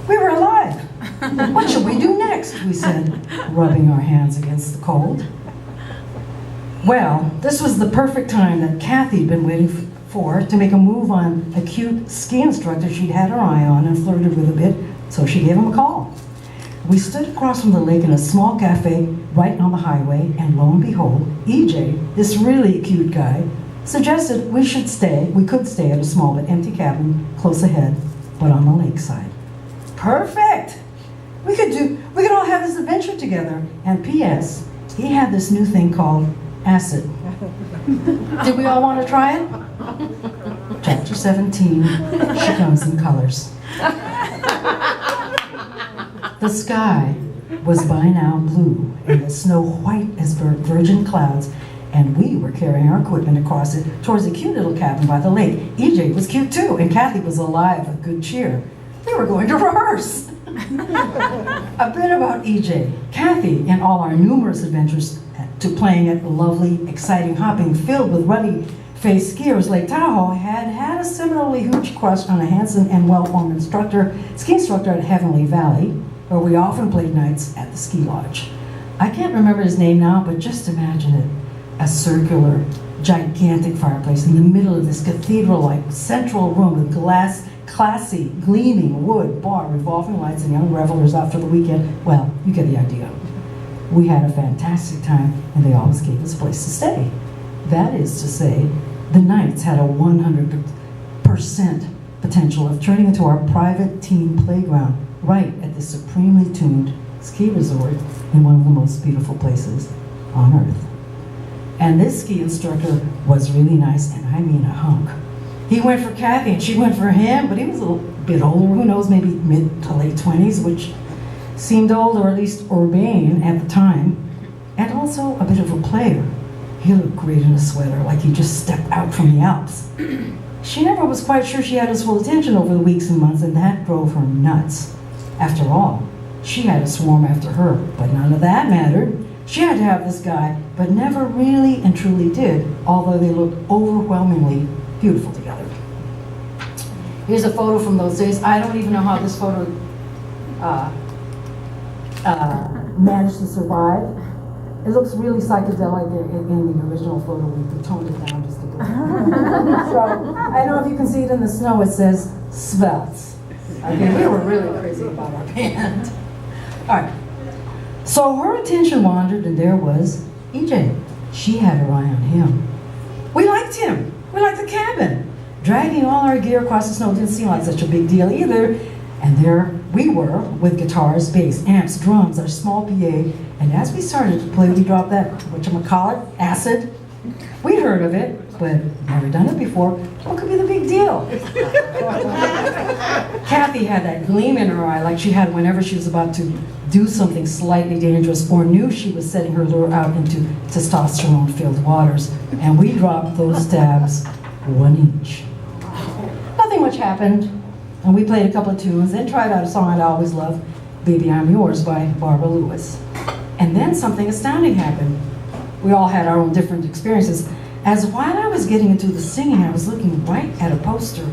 We were alive. What should we do next? We said, rubbing our hands against the cold. Well, this was the perfect time that Kathy had been waiting for to make a move on a cute ski instructor she'd had her eye on and flirted with a bit, so she gave him a call. We stood across from the lake in a small cafe right on the highway, and lo and behold, EJ, this really cute guy, suggested we could stay at a small but empty cabin close ahead, but on the lakeside. Perfect! We could all have this adventure together. And P.S., he had this new thing called acid. Did we all want to try it? Chapter 17, she comes in colors. The sky was by now blue and the snow white as virgin clouds, and we were carrying our equipment across it towards a cute little cabin by the lake. EJ was cute too, and Kathy was alive with good cheer. They were going to rehearse. A bit about EJ. Kathy and all our numerous adventures to playing at lovely, exciting hopping filled with ruddy-faced skiers Lake Tahoe had a similarly huge crush on a handsome and well-formed ski instructor at Heavenly Valley, where we often played nights at the ski lodge. I can't remember his name now, but just imagine it. A circular, gigantic fireplace in the middle of this cathedral-like central room with glass, classy, gleaming wood, bar, revolving lights, and young revelers out for the weekend. Well, you get the idea. We had a fantastic time, and they always gave us a place to stay. That is to say, the nights had a 100% potential of turning into our private team playground right at the supremely tuned ski resort in one of the most beautiful places on earth. And this ski instructor was really nice, and I mean a hunk. He went for Kathy and she went for him, but he was a little bit older, who knows, maybe mid to late 20s, which seemed old, or at least urbane at the time, and also a bit of a player. He looked great in a sweater, like he just stepped out from the Alps. She never was quite sure she had his full attention over the weeks and months, and that drove her nuts. After all, she had a swarm after her, but none of that mattered. She had to have this guy, but never really and truly did, although they looked overwhelmingly beautiful together. Here's a photo from those days. I don't even know how this photo managed to survive. It looks really psychedelic in the original photo. We toned it down just a bit. So I don't know if you can see it in the snow. It says Svelts. Okay, we were really crazy about our band. All right. So her attention wandered, and there was EJ. She had her eye on him. We liked him. We liked the cabin. Dragging all our gear across the snow didn't seem like such a big deal either. And there we were with guitars, bass, amps, drums, our small PA. And as we started to play, we dropped that, whatchamacallit, acid. We'd heard of it, but never done it before. What could be the big deal? Kathy had that gleam in her eye like she had whenever she was about to do something slightly dangerous or knew she was setting her lure out into testosterone-filled waters. And we dropped those tabs, one each. Nothing much happened, and we played a couple of tunes, then tried out a song I'd always loved, Baby I'm Yours by Barbara Lewis. And then something astounding happened. We all had our own different experiences. As while I was getting into the singing, I was looking right at a poster,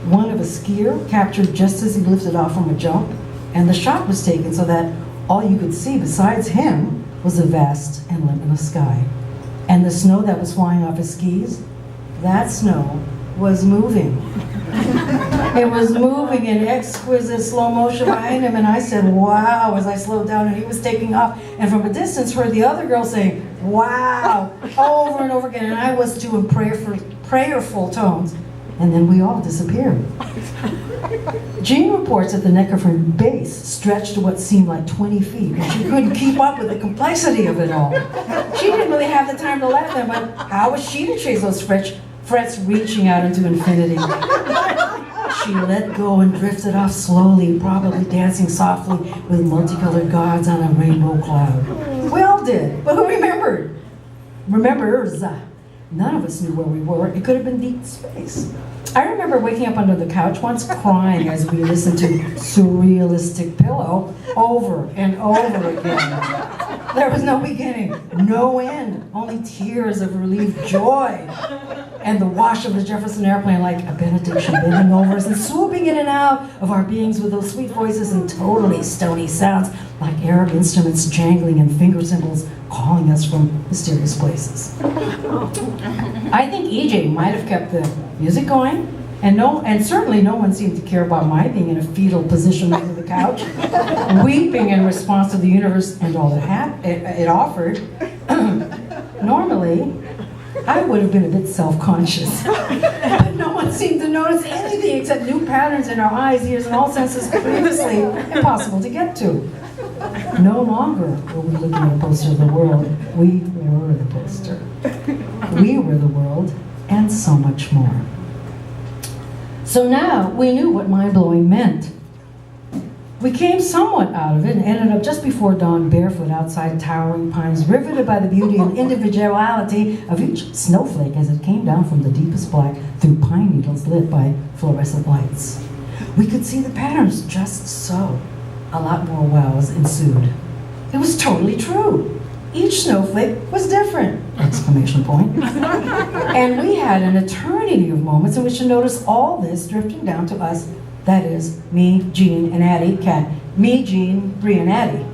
one of a skier captured just as he lifted off from a jump, and the shot was taken so that all you could see besides him was a vast and limitless sky. And the snow that was flying off his skis, that snow was moving. It was moving in exquisite slow motion behind him, and I said, wow, as I slowed down, and he was taking off, and from a distance heard the other girl saying, wow, over and over again, and I was too in prayerful tones, and then we all disappeared. Jean reports that the neck of her bass stretched to what seemed like 20 feet, and she couldn't keep up with the complexity of it all. She didn't really have the time to laugh then, but how was she to chase those frets reaching out into infinity? She let go and drifted off slowly, probably dancing softly with multicolored gods on a rainbow cloud. We all did, but who remembered? Remembers. None of us knew where we were. It could have been deep space. I remember waking up under the couch once crying as we listened to Surrealistic Pillow over and over again. There was no beginning, no end, only tears of relieved joy. And the wash of the Jefferson Airplane like a benediction bending over us and swooping in and out of our beings with those sweet voices and totally stony sounds like Arab instruments jangling and finger cymbals calling us from mysterious places. I think EJ might have kept the music going, and certainly no one seemed to care about my being in a fetal position under the couch, weeping in response to the universe and all it offered. Normally, I would have been a bit self-conscious, but no one seemed to notice anything except new patterns in our eyes, ears, and all senses previously impossible to get to. No longer were we looking at a poster of the world, we were the poster. We were the world, and so much more. So now we knew what mind-blowing meant. We came somewhat out of it and ended up just before dawn barefoot outside towering pines, riveted by the beauty and individuality of each snowflake as it came down from the deepest black through pine needles lit by fluorescent lights. We could see the patterns just so. A lot more wows ensued. It was totally true. Each snowflake was different! Exclamation point. And we had an eternity of moments in which to notice all this drifting down to us. That is, me, Jean, and Addie. Me, Jean, Bree, and Addie.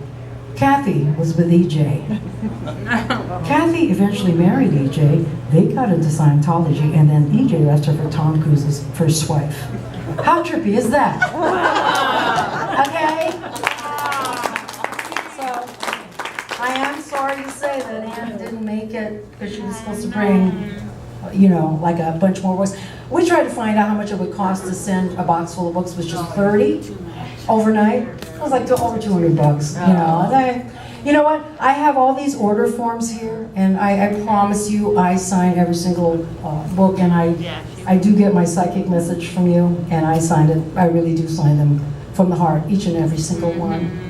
Kathy was with EJ. Kathy eventually married EJ. They got into Scientology, and then EJ left her for Tom Cruise's first wife. How trippy is that? Okay? So, I am sorry to say that Anne didn't make it because she was supposed to bring, like a bunch more books. We tried to find out how much it would cost to send a box full of books, which is 30 overnight. It was like over $200, You know what? I have all these order forms here, and I promise you I sign every single book, and I do get my psychic message from you, and I signed it. I really do sign them from the heart, each and every single one.